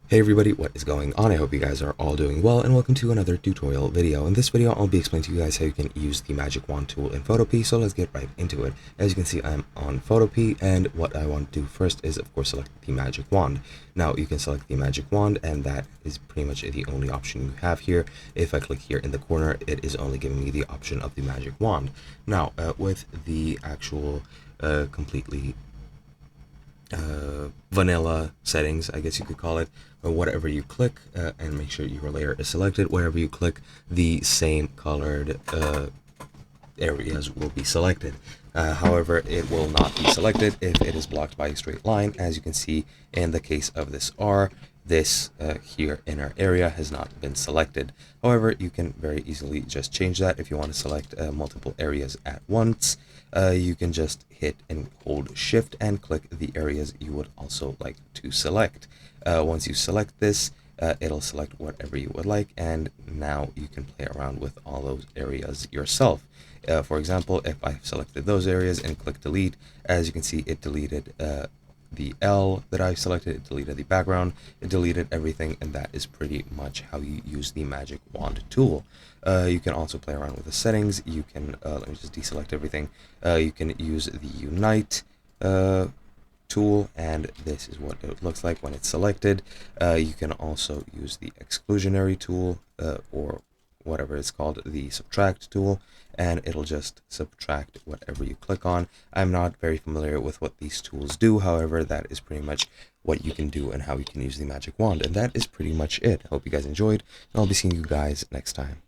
Hey everybody, what is going on? I hope you guys are all doing well, and welcome to another tutorial video. In this video, I'll be explaining to you guys how you can use the magic wand tool in Photopea, so let's get right into it. As you can see, I'm on Photopea, and what I want to do first is, of course, select the magic wand. Now, you can select the magic wand, and that is pretty much the only option you have here. If I click here in the corner, it is only giving me the option of the magic wand. Now, with the actual completely vanilla settings, I guess you could call it, or whatever you click, and make sure your layer is selected. Wherever you click, the same colored areas will be selected. However, it will not be selected if it is blocked by a straight line. As you can see in the case of this R, this here inner area has not been selected. However, you can very easily just change that. If you want to select multiple areas at once, you can just hit and hold shift and click the areas you would also like to select. Once you select this, it'll select whatever you would like, and now you can play around with all those areas yourself. For example, if I selected those areas and click delete, as you can see, it deleted the L that I selected, it deleted the background, it deleted everything, and that is pretty much how you use the magic wand tool. You can also play around with the settings. You can, let me just deselect everything. You can use the unite tool, and this is what it looks like when it's selected. You can also use the exclusionary tool, or whatever it's called, the subtract tool, and it'll just subtract whatever you click on. I'm not very familiar with what these tools do, however, that is pretty much what you can do and how you can use the magic wand, and that is pretty much it. I hope you guys enjoyed, and I'll be seeing you guys next time.